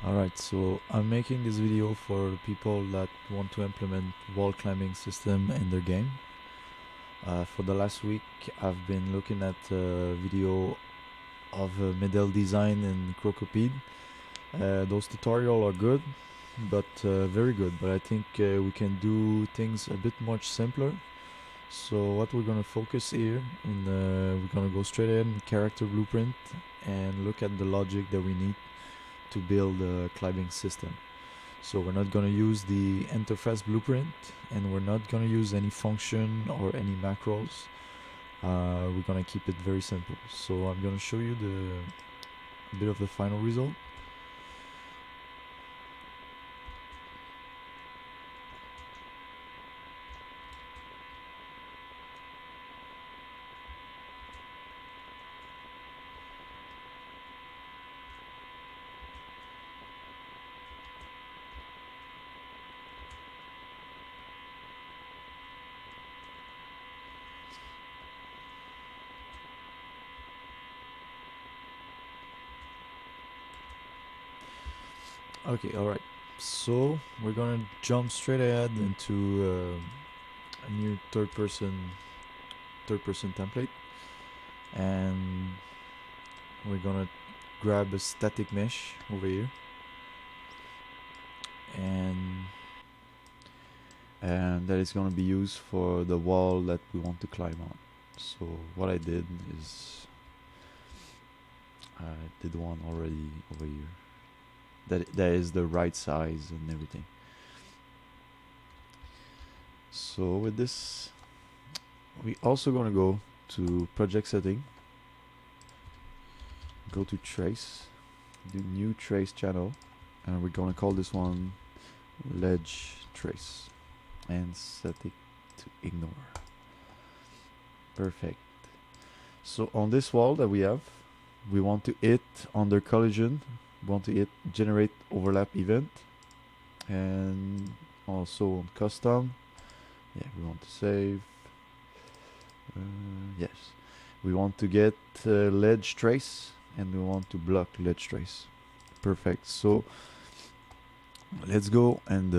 Alright, so I'm making this video for people that want to implement wall climbing system in their game. For the last week, I've been looking at a video of Medel Design and Crocopede. Those tutorials are good, but very good. But I think we can do things a bit much simpler. So what we're gonna focus here, we're gonna go straight in character blueprint and look at the logic that we need to build a climbing system. So we're not going to use the interface blueprint, and we're not going to use any function or any macros. We're going to keep it very simple. So I'm going to show you a bit of the final result. Okay, alright. So we're gonna jump straight ahead into a new third person template, and we're gonna grab a static mesh over here, and that is gonna be used for the wall that we want to climb on. So what I did is I did one already over here. That is the right size and everything. So with this, we also gonna go to project setting, go to trace, do new trace channel, and we're gonna call this one ledge trace and set it to ignore. Perfect. So on this wall that we have, we want to hit under collision, we want to hit generate overlap event, and also on custom, yeah, we want to save. Yes, we want to get ledge trace, and we want to block ledge trace. Perfect. So let's go and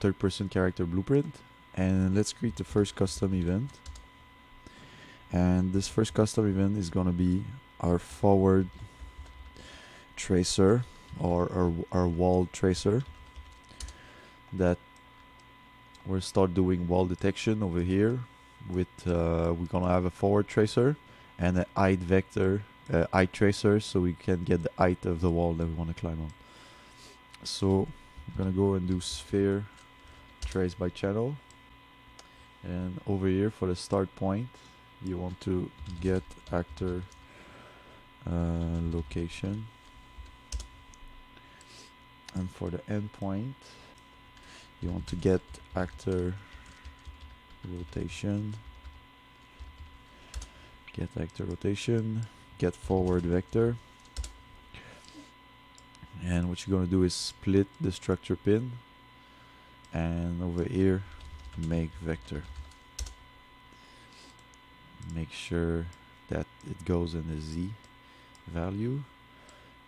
third person character blueprint, and let's create the first custom event. And this first custom event is gonna be our forward tracer, or our wall tracer, that we'll start doing wall detection over here with we're gonna have a forward tracer and a height vector, height tracer, so we can get the height of the wall that we want to climb on. So I'm gonna go and do sphere trace by channel, and over here for the start point you want to get actor location, and for the endpoint you want to get actor rotation, get forward vector, and what you're going to do is split the structure pin, and over here make vector, make sure that it goes in the Z value,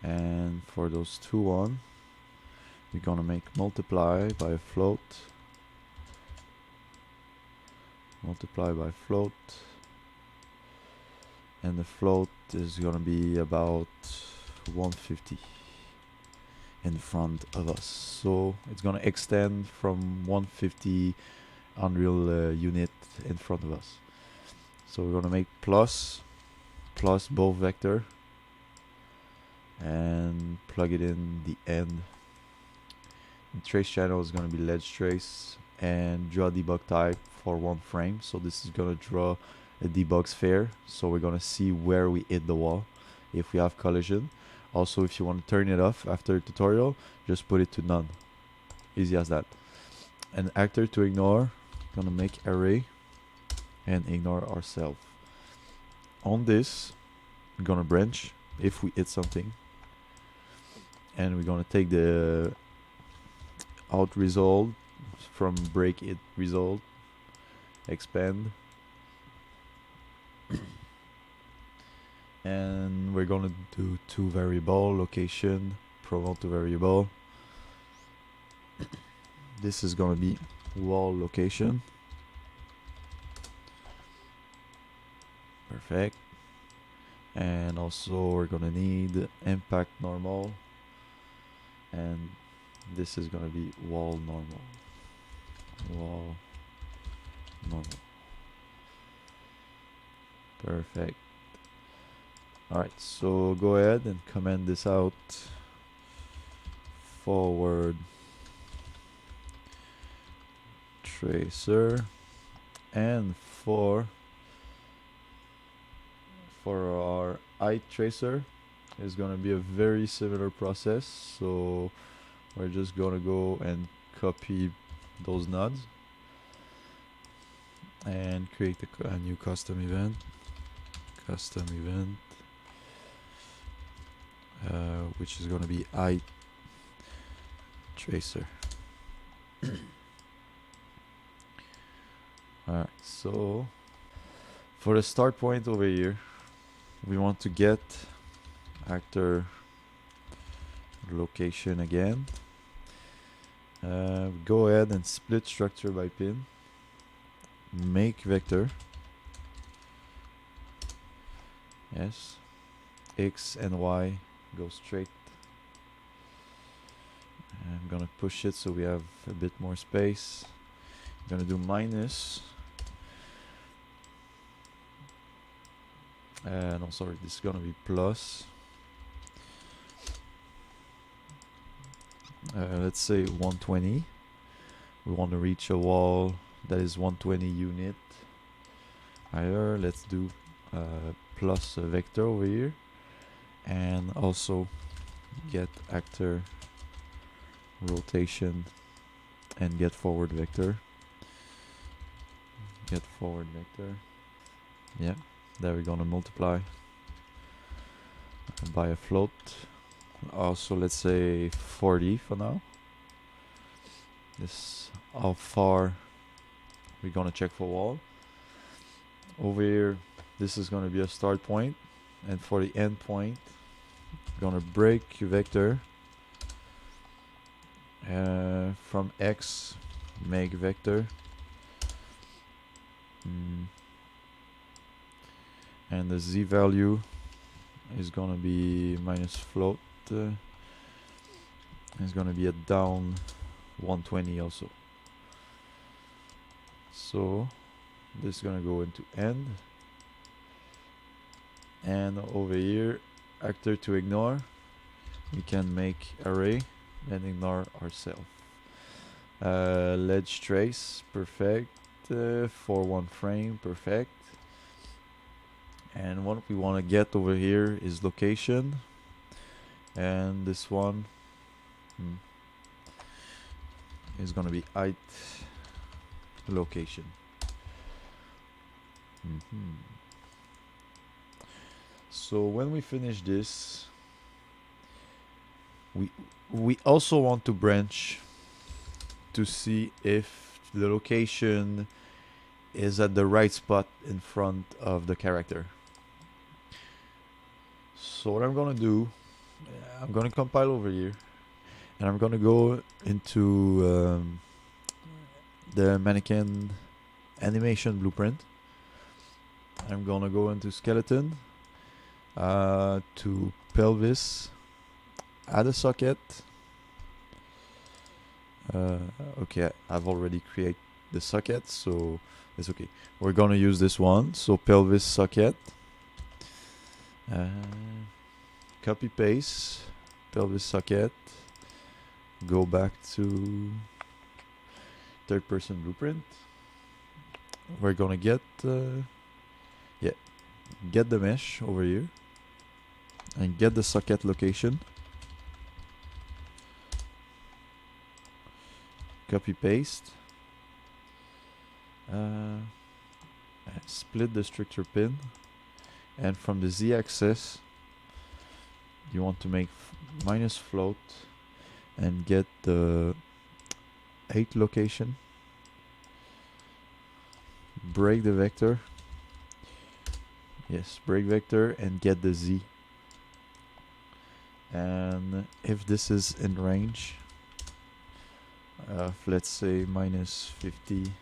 and for those two on we're gonna make multiply by float, and the float is gonna be about 150 in front of us, so it's gonna extend from 150 Unreal unit in front of us. So we're gonna make plus both vector and plug it in the end. The trace channel is going to be ledge trace, and draw debug type for one frame. So this is going to draw a debug sphere, so we're going to see where we hit the wall if we have collision. Also, if you want to turn it off after the tutorial, just put it to none. Easy as that. And actor to ignore, going to make array and ignore ourselves. On this, we're going to branch if we hit something, and we're going to take the out result from break it result, expand, and we're gonna do two variable, location, promote to variable. This is gonna be wall location. Perfect. And also we're gonna need impact normal, and this is gonna be wall normal. Wall normal. Perfect. Alright, so go ahead and comment this out. Forward tracer, and for our height tracer is gonna be a very similar process. So we're just gonna go and copy those nodes and create a new custom event. Which is gonna be height tracer. Alright, so for the start point over here, we want to get actor location again. Go ahead and split structure by pin. Make vector. Yes. X and Y go straight. I'm gonna push it so we have a bit more space. I'm gonna do minus. No, sorry, this is gonna be plus. Let's say 120. We want to reach a wall that is 120 unit higher. Let's do plus a vector over here, and also get actor rotation and get forward vector. Get forward vector. Yeah, there we're gonna multiply by a float. Also, let's say 40 for now. This how far we're gonna check for wall. Over here, this is gonna be a start point, and for the end point, gonna break vector. From X, make vector. And the Z value is gonna be minus float. It's gonna be a down 120 also. So this is gonna go into end. And over here, actor to ignore. We can make array and ignore ourselves. Ledge trace, perfect. For one frame, perfect. And what we want to get over here is location, and this one is going to be height location. So when we finish this, we also want to branch to see if the location is at the right spot in front of the character. So what I'm gonna do, I'm gonna compile over here, and I'm gonna go into the mannequin animation blueprint. I'm gonna go into skeleton, to pelvis, add a socket. Okay, I've already created the socket, so it's okay. We're gonna use this one. So pelvis socket, copy paste pelvis socket, go back to third person blueprint. We're gonna get get the mesh over here and get the socket location. Copy paste, split the structure pin, and from the z-axis you want to make minus float and get the 8 location. Break the vector. Yes, break vector and get the z. And if this is in range of, let's say, -50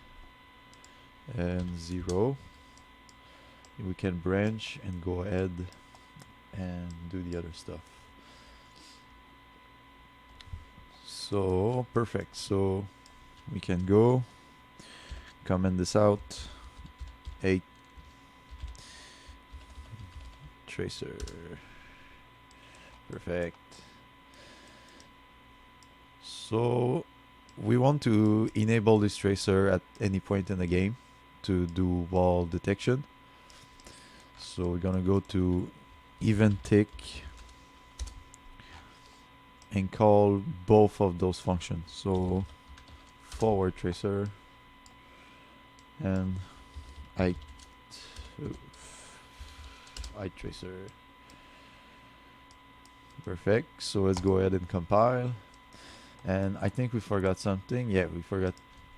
and 0, we can branch and go ahead and do the other stuff. So perfect. So we can go comment this out. 8 tracer. Perfect. So we want to enable this tracer at any point in the game to do wall detection. So we're gonna go to event tick and call both of those functions. So forward tracer and eye tracer. Perfect. So let's go ahead and compile. And I think we forgot something. Yeah,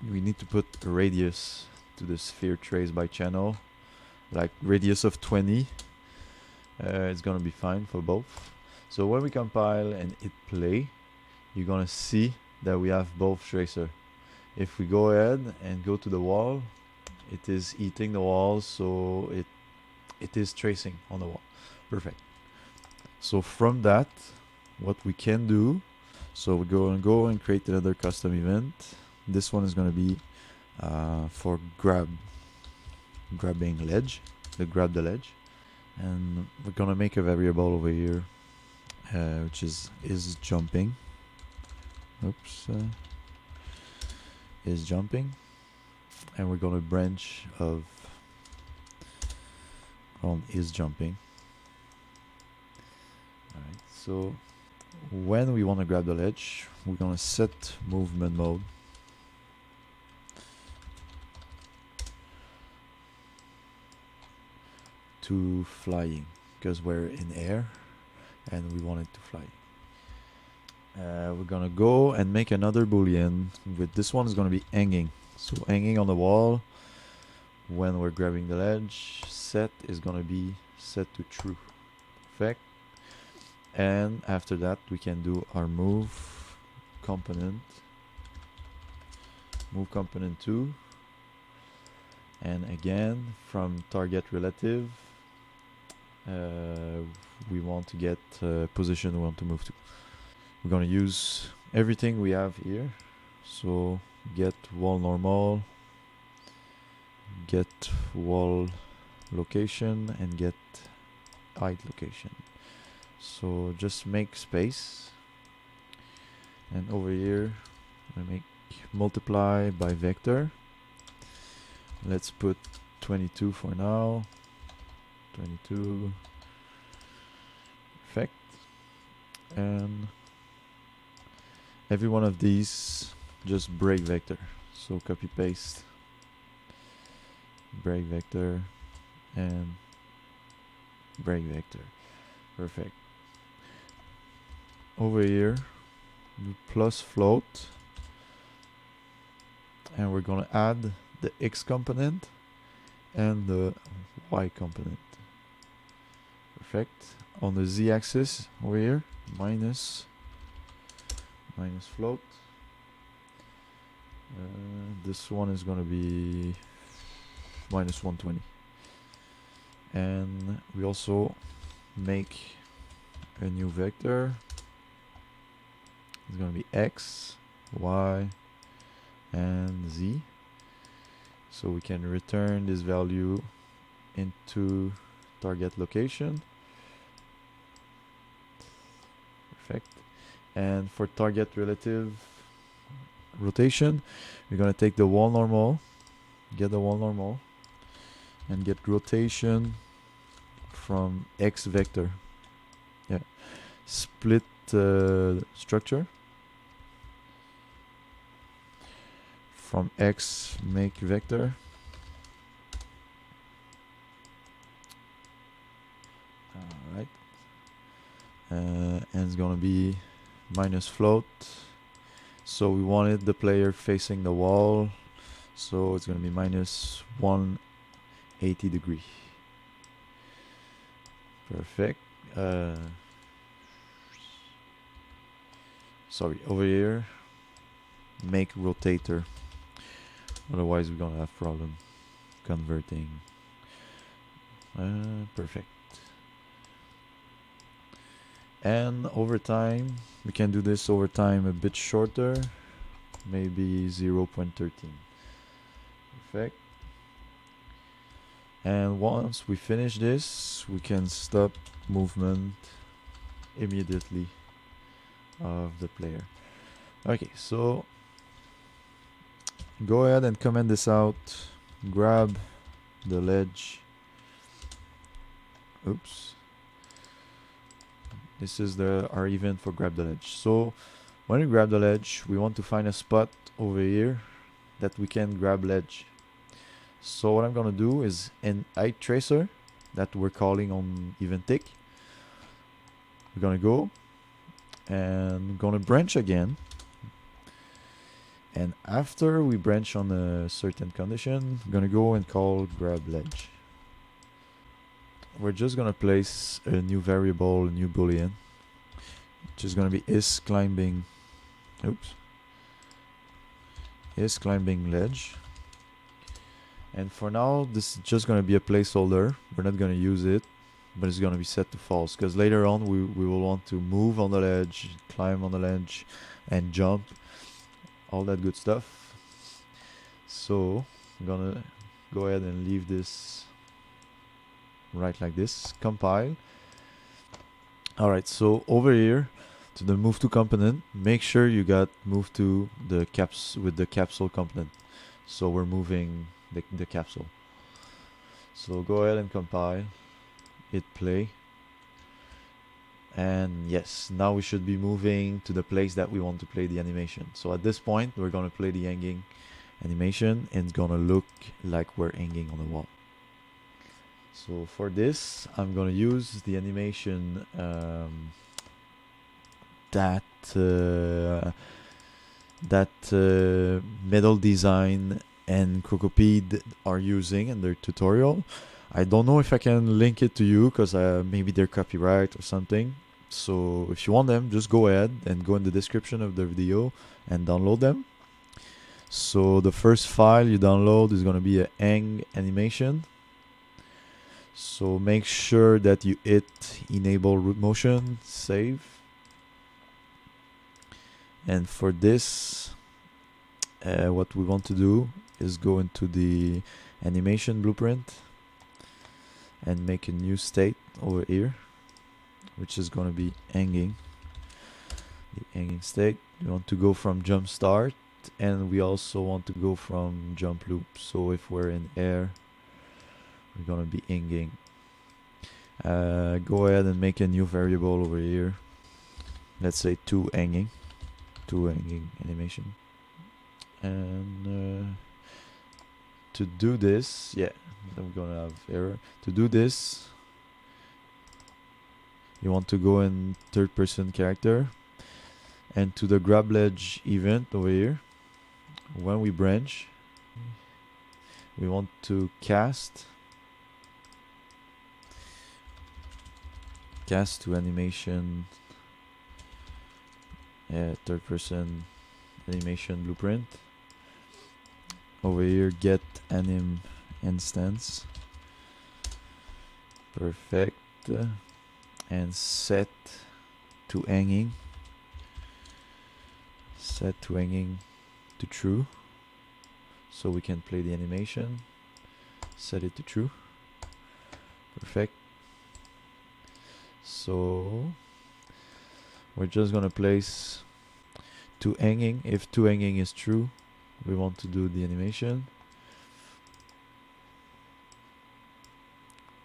we need to put a radius to the sphere trace by channel, like radius of 20. It's gonna be fine for both. So when we compile and hit play, you're gonna see that we have both tracer. If we go ahead and go to the wall, it is eating the wall, so it is tracing on the wall. Perfect. So from that, what we can do, so we go and create another custom event. This one is going to be for grabbing ledge, grab the ledge, and we're going to make a variable over here, which is jumping. Oops, is jumping, and we're going to branch of on is jumping. Alright, so when we want to grab the ledge, we're going to set movement mode to flying, because we're in air and we want it to fly. We're going to go and make another boolean. With this one is going to be hanging. So hanging on the wall when we're grabbing the ledge, set is going to be set to true. Perfect. And after that we can do our move component 2, and again from target relative we want to get position we want to move to. We're going to use everything we have here, so get wall normal, get wall location, and get height location. So just make space, and over here I make multiply by vector. Let's put 22 for now. 22. Perfect. And every one of these just break vector. So copy paste, break vector, and break vector. Perfect. Over here, do plus float, and we're gonna add the X component and the Y component. Perfect. On the Z axis over here, minus float. This one is gonna be -120, and we also make a new vector. It's going to be X, Y, and Z. So we can return this value into target location. Perfect. And for target relative rotation, we're going to take the wall normal, get the wall normal, and get rotation from X vector. Yeah. Split structure. From X make vector. Alright. And it's gonna be minus float. So we wanted the player facing the wall. So it's gonna be minus 180 degree. Perfect. sorry, over here, make rotator. Otherwise we're gonna have problem converting. Perfect. And over time, we can do this over time a bit shorter, maybe 0.13. Perfect. And once we finish this, we can stop movement immediately of the player. Okay, so go ahead and comment this out. Grab the ledge. Oops. This is our event for grab the ledge. So when we grab the ledge, we want to find a spot over here that we can grab ledge. So what I'm gonna do is in height tracer that we're calling on event tick, we're gonna go and gonna branch again. And after we branch on a certain condition, we're gonna go and call grab ledge. We're just gonna place a new variable, a new boolean, which is gonna be is climbing ledge. And for now, this is just gonna be a placeholder. We're not gonna use it, but it's gonna be set to false, because later on we will want to move on the ledge, climb on the ledge, and jump, all that good stuff. So I'm gonna go ahead and leave this right like this. Compile. Alright, so over here to the move to component, make sure you got move to the caps with the capsule component. So we're moving the capsule. So go ahead and compile, hit play, and yes, now we should be moving to the place that we want to play the animation. So at this point we're gonna play the hanging animation, and it's gonna look like we're hanging on the wall. So for this, I'm gonna use the animation that Medel Design and Crocopede are using in their tutorial. I don't know if I can link it to you, because maybe they're copyright or something. So if you want them, just go ahead and go in the description of the video and download them. So the first file you download is gonna be a hang animation. So make sure that you hit enable root motion, save. And for this, what we want to do is go into the animation blueprint and make a new state over here, which is going to be hanging. The hanging state. We want to go from jump start, and we also want to go from jump loop. So if we're in air, we're gonna be hanging. Go ahead and make a new variable over here. Let's say to hanging animation. And to do this, yeah, I'm gonna have error. To do this, you want to go in third person character, and to the grab ledge event over here, when we branch, we want to cast to animation, third person animation blueprint. Over here, get anim instance. Perfect. And set to hanging. Set to hanging to true, so we can play the animation. Set it to true. Perfect. So we're just gonna place to hanging. If to hanging is true, we want to do the animation.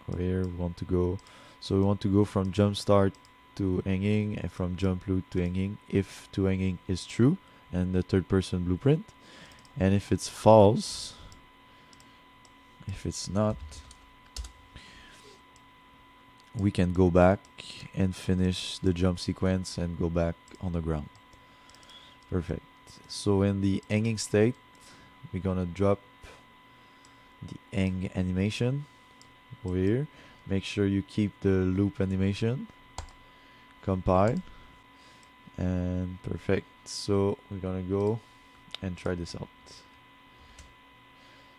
Over here we want to go, so we want to go from jump start to hanging, and from jump loop to hanging if to hanging is true, and the third person blueprint. And if it's false, if it's not, we can go back and finish the jump sequence and go back on the ground. Perfect. So in the hanging state, we're gonna drop the hang animation over here. Make sure you keep the loop animation. Compile. And perfect. So we're gonna go and try this out.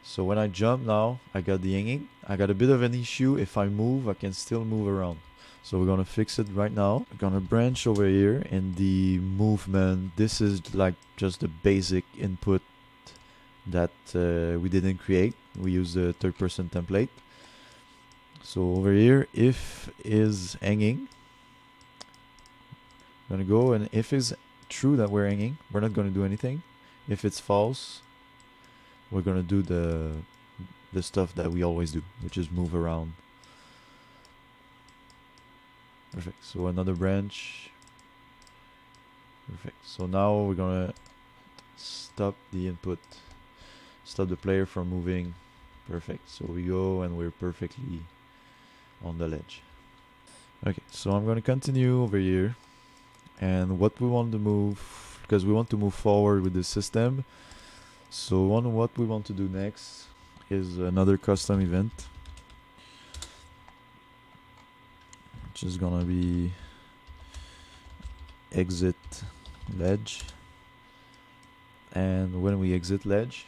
So when I jump now, I got the hanging. I got a bit of an issue. If I move, I can still move around. So we're gonna fix it right now. We're gonna branch over here in the movement. This is like just the basic input that we didn't create. We use the third person template. So over here, if is hanging, I'm gonna go, and if it's true that we're hanging, we're not gonna do anything. If it's false, we're gonna do the stuff that we always do, which is move around. Perfect. So another branch. Perfect. So now we're gonna stop the input, stop the player from moving. Perfect. So we go and we're perfectly on the ledge. Okay, so I'm gonna continue over here, and what we want to move, because we want to move forward with the system. So what we want to do next is another custom event, which is gonna be exit ledge. And when we exit ledge,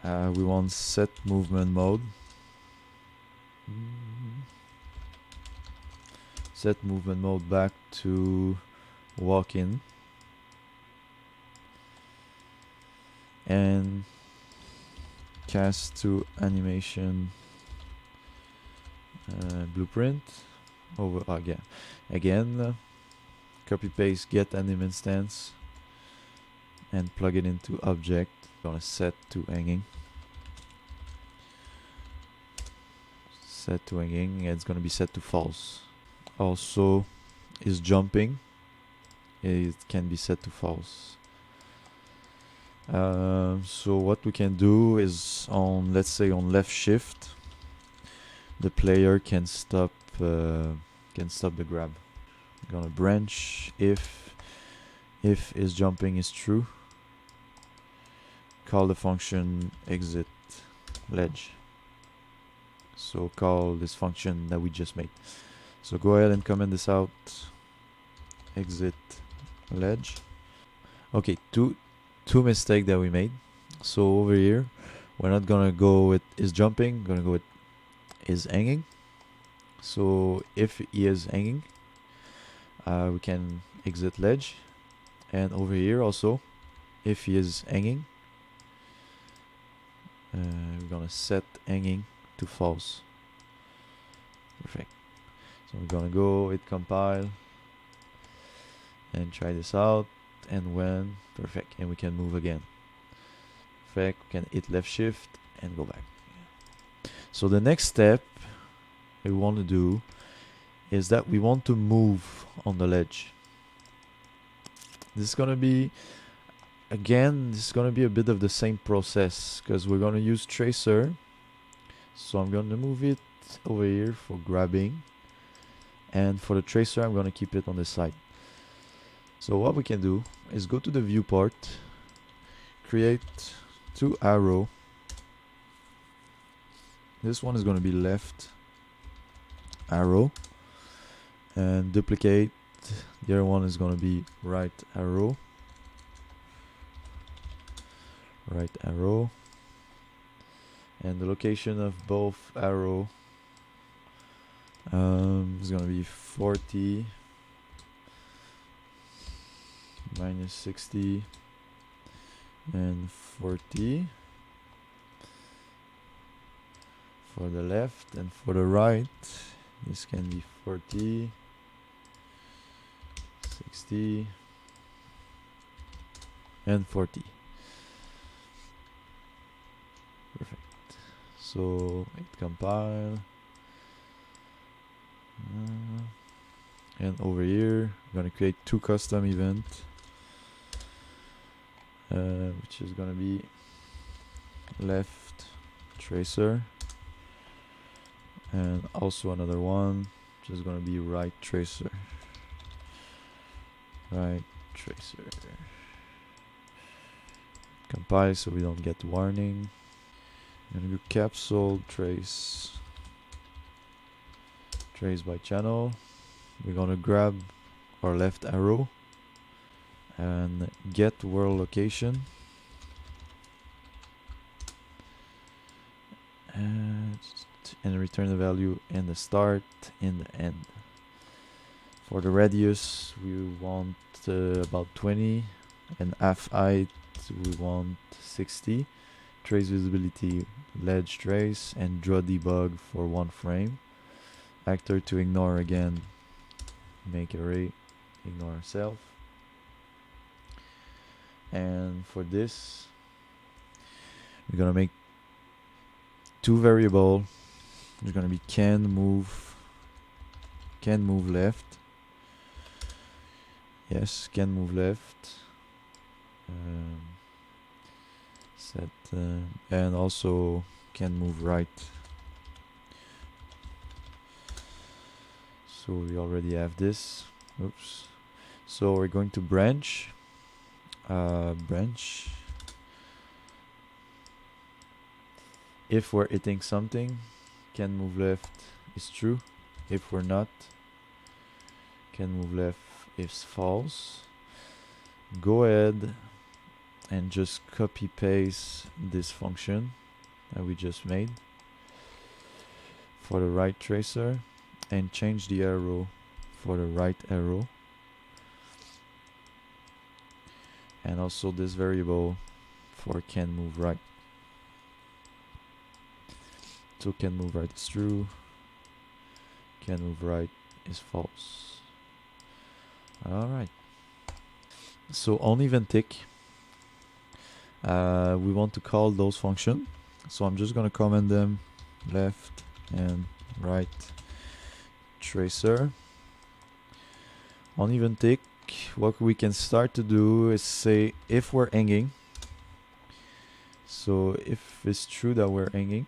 we want set movement mode. Set movement mode back to walk in, and cast to animation blueprint over again copy paste get anim instance and plug it into object. Gonna set to hanging, set to hanging, and it's gonna be set to false. Also is jumping, it can be set to false. So what we can do is, on, let's say on left shift, the player can stop the grab. I'm gonna branch if is jumping is true, call the function exit ledge. So call this function that we just made. So go ahead and comment this out, exit ledge. Okay, two mistakes that we made. So over here, we're not gonna go with is jumping, we're gonna go with is hanging. So if he is hanging, we can exit ledge. And over here also, if he is hanging, we're gonna set hanging to false. Perfect. So we're gonna go hit compile and try this out, and when perfect, and we can move again. Perfect. We can hit left shift and go back. So the next step we want to do is that we want to move on the ledge. This is gonna be, again, this is gonna be a bit of the same process, because we're gonna use tracer. So I'm gonna move it over here for grabbing, and for the tracer I'm gonna keep it on the side. So what we can do is go to the viewport, create two arrow. This one is going to be left arrow, and duplicate. The other one is going to be right arrow. Right arrow. And the location of both arrow is going to be 40 minus 60 and 40 for the left, and for the right this can be 40, 60 and 40. Perfect. So hit compile, and over here I'm gonna create two custom events, which is gonna be left tracer, and also another one which is gonna be right tracer. Right tracer. Compile so we don't get warning. I'm gonna do capsule trace by channel. We're gonna grab our left arrow and get world location, and return the value in the start, in the end. For the radius, we want about 20, and half height we want 60. Trace visibility, ledge trace, and draw debug for 1 frame. Actor to ignore again, make array, ignore self. And for this, we're gonna make 2 variable. There's gonna be can move left. Yes, can move left. Set and also can move right. So we already have this. Oops. So we're going to branch. Branch. If we're hitting something, can move left is true. If we're not, can move left is false. Go ahead and just copy paste this function that we just made for the right tracer and change the arrow for the right arrow, and also this variable for can move right. So can move right is true, can move right is false. Alright, so on event tick, we want to call those functions. So I'm just gonna comment them left and right tracer. On event tick, what we can start to do is say if we're hanging. So if it's true that we're hanging,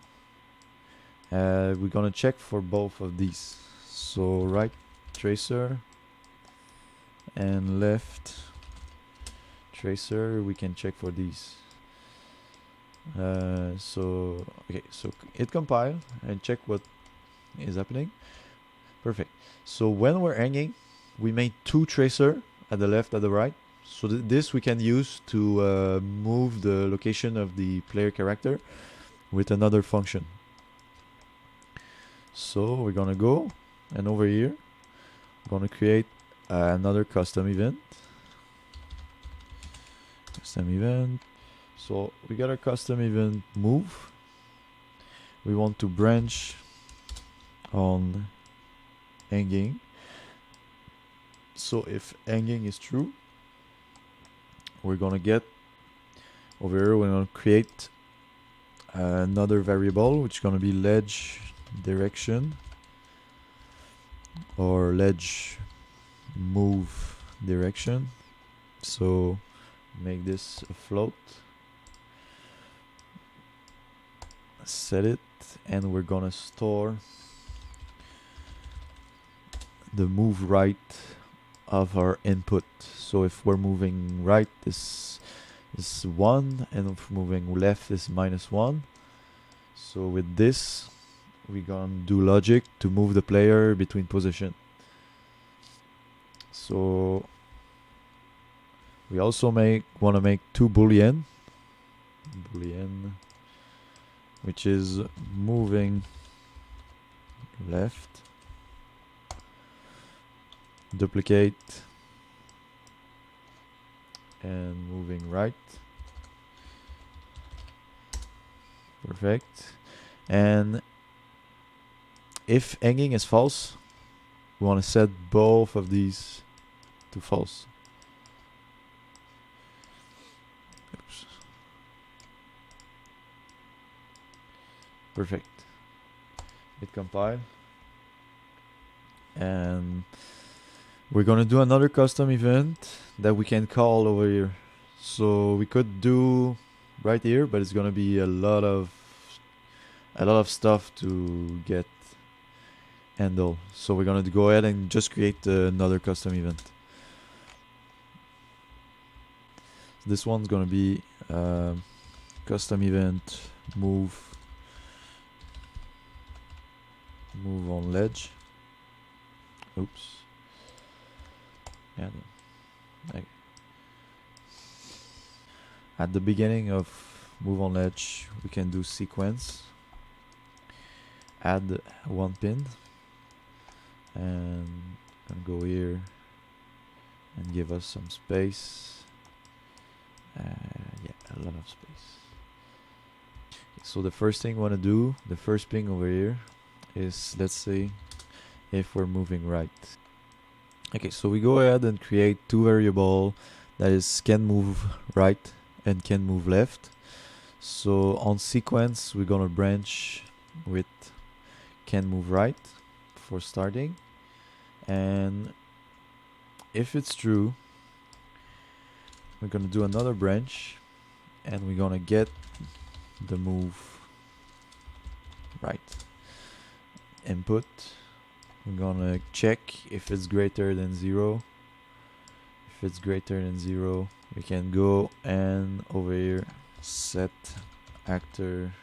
we're gonna check for both of these. So right tracer and left tracer, we can check for these. So hit compile and check what is happening. Perfect. So when we're hanging, we made 2 tracer at the left, at the right. So this we can use to move the location of the player character with another function. So we're gonna go, and over here we're gonna create another custom event. So we got our custom event move. We want to branch on hanging. So if hanging is true, we're gonna get over here, we're gonna create another variable which is gonna be ledge direction or ledge move direction. So make this a float, set it, and we're gonna store the move right of our input. So if we're moving right, this is 1, and if moving left is -1. So with this, we're gonna do logic to move the player between position. So we also want to make 2 boolean, which is moving left, duplicate, and moving right. Perfect. And if hanging is false, we want to set both of these to false. Oops. Perfect. Hit compile. And we're gonna do another custom event that we can call over here. So we could do right here, but it's gonna be a lot of stuff to get handle. So we're gonna go ahead and just create another custom event. So this one's gonna be custom event move on ledge. Oops. And okay. At the beginning of move on ledge, we can do sequence, add one pin, and go here and give us some space. Yeah, a lot of space. So the first thing we want to do, the first ping over here, is, let's say, if we're moving right. Okay, so we go ahead and create two variable that is can move right and can move left. So on sequence, we're gonna branch with can move right for starting, and if it's true, we're gonna do another branch and we're gonna get the move right. Input, we're gonna check if it's greater than 0. If it's greater than 0, we can go and over here set actor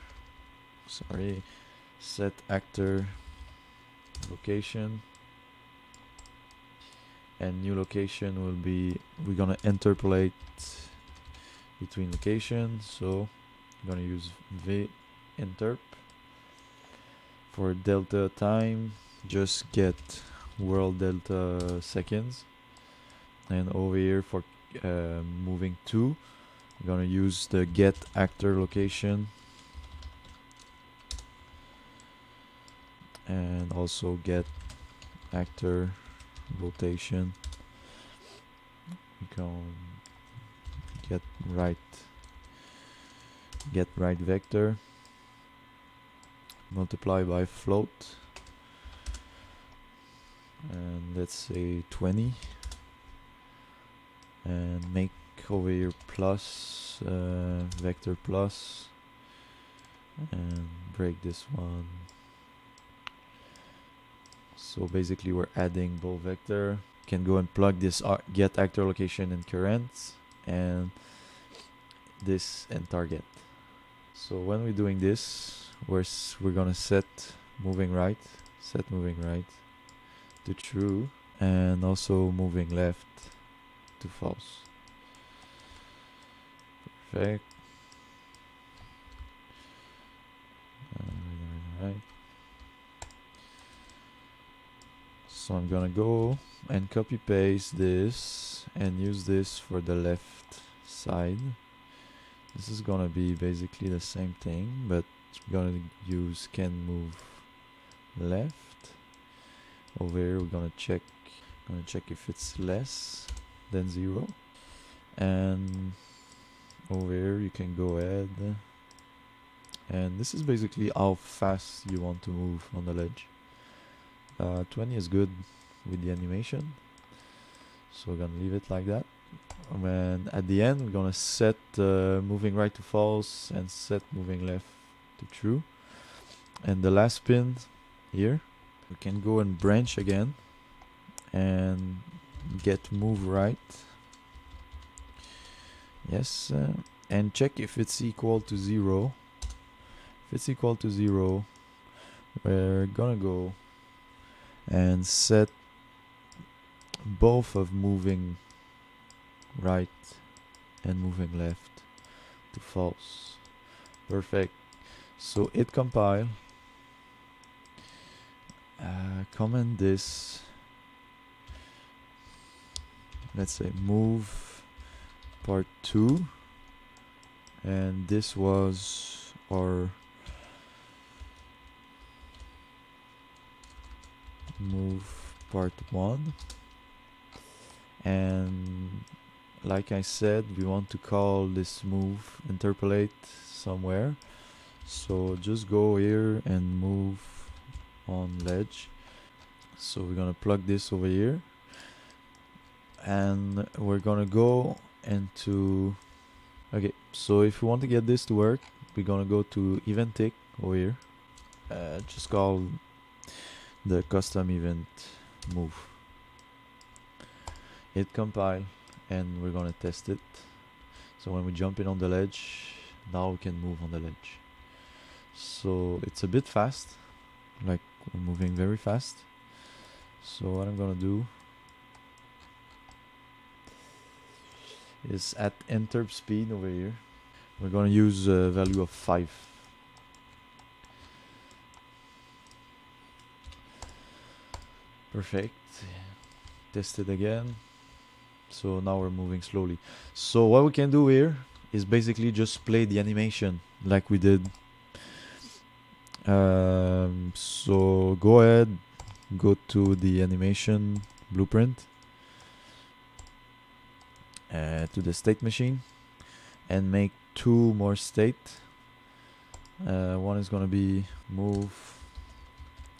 location, and new location will be, we're gonna interpolate between locations, so I'm gonna use v interp. For delta time, just get world delta seconds, and over here for moving to, I'm gonna use the get actor location, and also get actor rotation. We can get right vector, multiply by float, and let's say 20, and make over here plus vector plus, and break this one. So basically we're adding both vector. Can go and plug this get actor location in current, and this in target. So when we're doing this, we're gonna set moving right to true, and also moving left to false. Perfect. Right. So I'm gonna go and copy paste this and use this for the left side. This is gonna be basically the same thing, but we're gonna use can move left. Over here we're gonna check if it's less than 0, and over here you can go ahead, and this is basically how fast you want to move on the ledge. 20 is good with the animation, so we're gonna leave it like that. And at the end we're gonna set moving right to false and set moving left to true. And the last pin here, we can go and branch again and get move right. Yes, and check if it's equal to 0. If it's equal to 0, we're gonna go and set both of moving right and moving left to false. Perfect. So it compile, comment this, let's say move part 2, and this was our move part 1, and like I said, we want to call this move interpolate somewhere, so just go here and move on ledge. So we're gonna plug this over here, and we're gonna go into, okay, so if we want to get this to work, we're gonna go to event tick over here, just call the custom event move. Hit compile, and we're gonna test it. So when we jump in on the ledge, now we can move on the ledge. So it's a bit fast, like we're moving very fast. So what I'm gonna do is at interp speed over here. We're gonna use a value of 5. Perfect. Test it again. So now we're moving slowly. So what we can do here is basically just play the animation like we did. So go ahead, go to the animation blueprint, to the state machine, and make 2 more state. One is gonna be move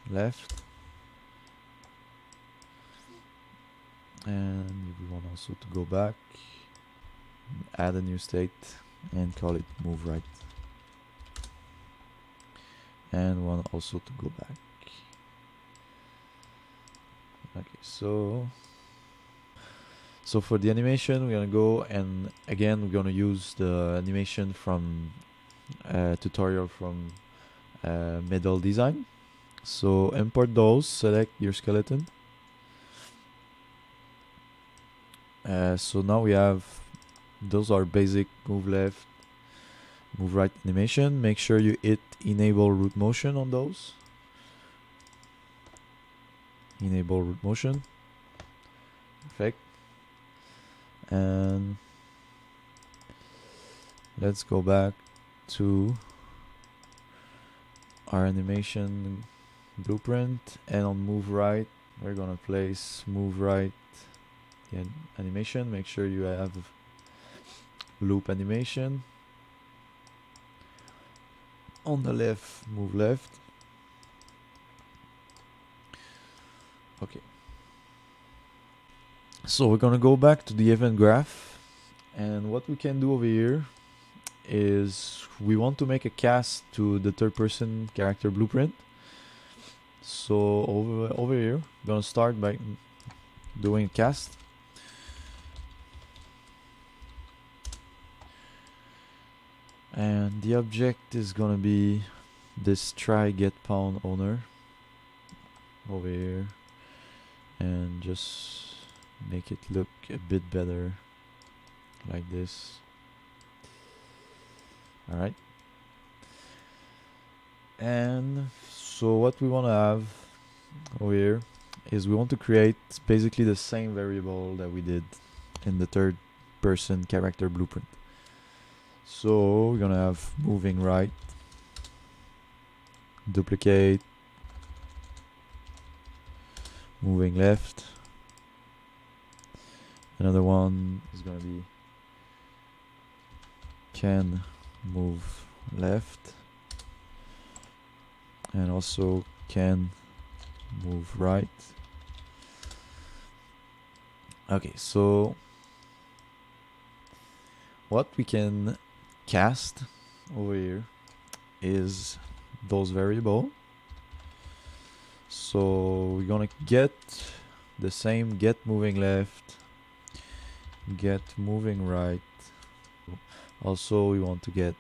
left, and we want also to go back, add a new state and call it move right, and one also to go back. Okay, so for the animation we're gonna go, and again we're gonna use the animation from tutorial from Medel Design. So import those, select your skeleton. So now we have, those are basic move left, move right animation. Make sure you hit enable root motion on those. Enable root motion. Perfect. And let's go back to our animation blueprint, and on move right we're gonna place move right the animation. Make sure you have loop animation. On the left, move left. Okay. So we're gonna go back to the event graph, and what we can do over here is we want to make a cast to the third person character blueprint. So over here, we're gonna start by doing a cast. And the object is gonna be this try get pawn owner over here, and just make it look a bit better like this. Alright. And so what we want to have over here is we want to create basically the same variable that we did in the third person character blueprint. So we're gonna have moving right, duplicate, moving left. Another one is gonna be can move left, and also can move right. Okay, so what we can cast over here is those variable. So we're gonna get the same get moving left, get moving right. Also we want to get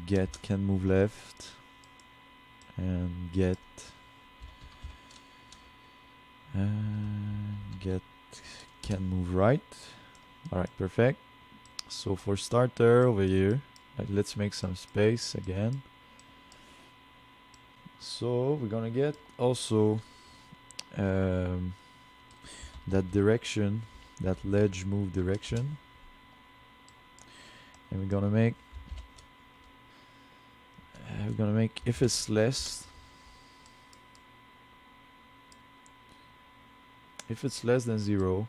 get can move left, and get can move right. Alright, perfect. So for starter over here, let's make some space again. So we're gonna get also that direction, that ledge move direction, and we're gonna make if it's less than 0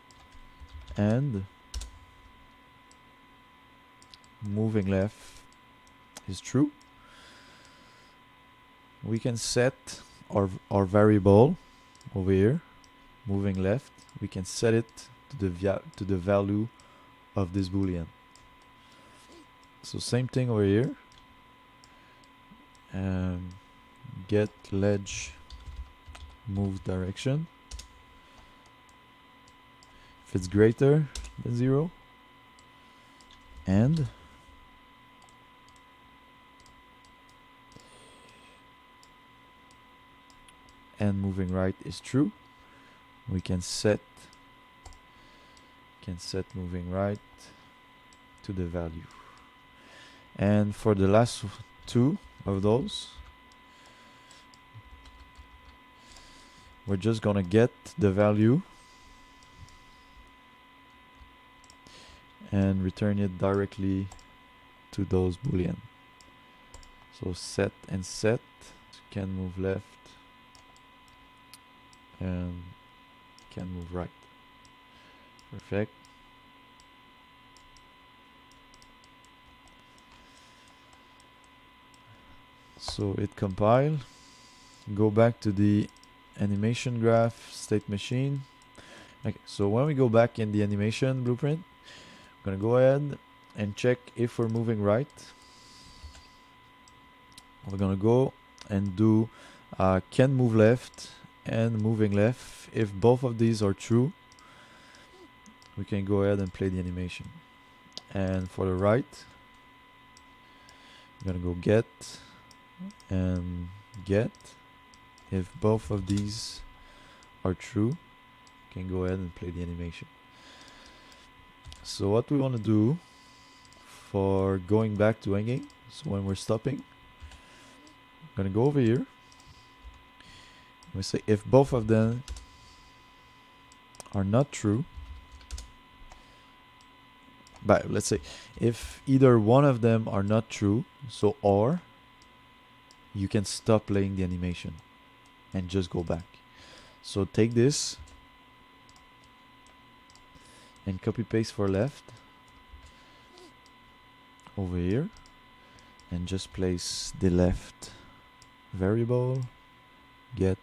and moving left is true, we can set our variable over here, moving left, we can set it to the value of this boolean. So same thing over here, get ledge move direction, if it's greater than 0, and moving right is true. we can set moving right to the value. And for the last two of those, we're just gonna get the value and return it directly to those boolean. So set and set, can move left and can move right. Perfect. So it compile, go back to the animation graph state machine. Okay, so when we go back in the animation blueprint, I'm gonna go ahead and check if we're moving right. We're gonna go and do can move left and moving left. If both of these are true, we can go ahead and play the animation. And for the right, I'm gonna go get and get. If both of these are true, we can go ahead and play the animation. So what we want to do for going back to hanging, so when we're stopping, I'm gonna go over here. We say if both of them are not true, but let's say if either one of them are not true, so or, you can stop playing the animation and just go back. So take this and copy paste for left over here and just place the left variable get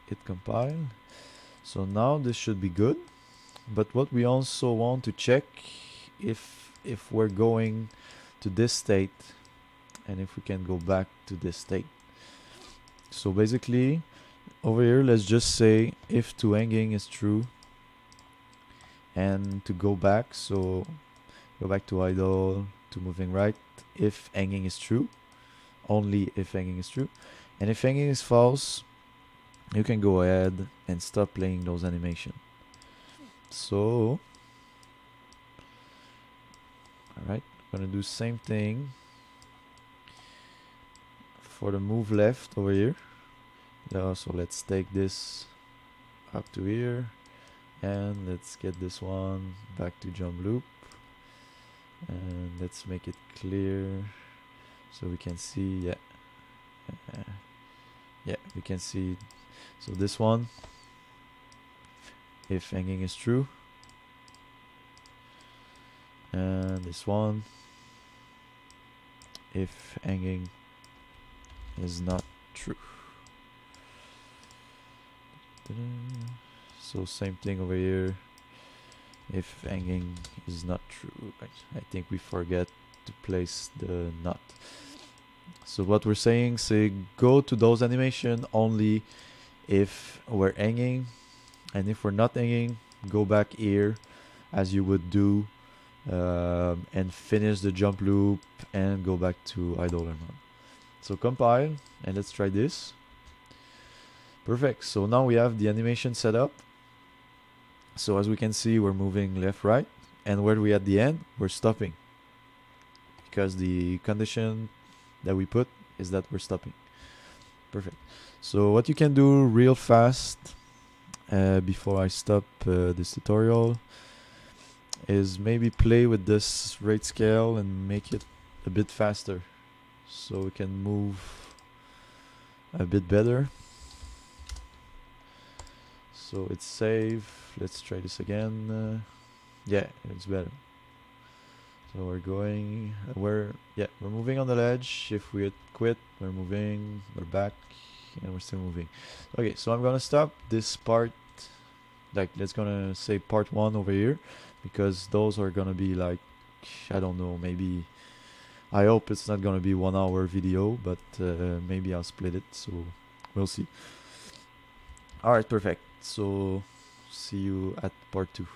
it compile. So now this should be good, but what we also want to check if we're going to this state and if we can go back to this state. So basically over here, let's just say if to hanging is true, and to go back, so go back to idle, to moving right, if hanging is true, only if hanging is true. And if hanging is false, you can go ahead and stop playing those animation. So alright, I'm gonna do same thing for the move left over here. So let's take this up to here and let's get this one back to jump loop, and let's make it clear so we can see. Yeah, we can see. So this one, if hanging is true, and this one, if hanging is not true. So same thing over here, if hanging is not true. I think we forget to place the not. So what we're saying, say go to those animation only if we're hanging, and if we're not hanging, go back here as you would do, and finish the jump loop and go back to idle or not. So compile and let's try this. Perfect. So now we have the animation set up. So as we can see, we're moving left, right, and where we at the end, we're stopping because the condition that we put is that we're stopping. Perfect. So what you can do real fast before I stop this tutorial is maybe play with this rate scale and make it a bit faster so we can move a bit better. So it's safe. Let's try this again. Yeah, it's better. So we're going, we're moving on the ledge. If we quit, we're moving, we're back, and we're still moving. Okay, so I'm gonna stop this part, like let's gonna say part 1 over here, because those are gonna be like, I don't know, maybe, I hope it's not gonna be 1 hour video, but maybe I'll split it, so we'll see. Alright, perfect. So see you at part 2.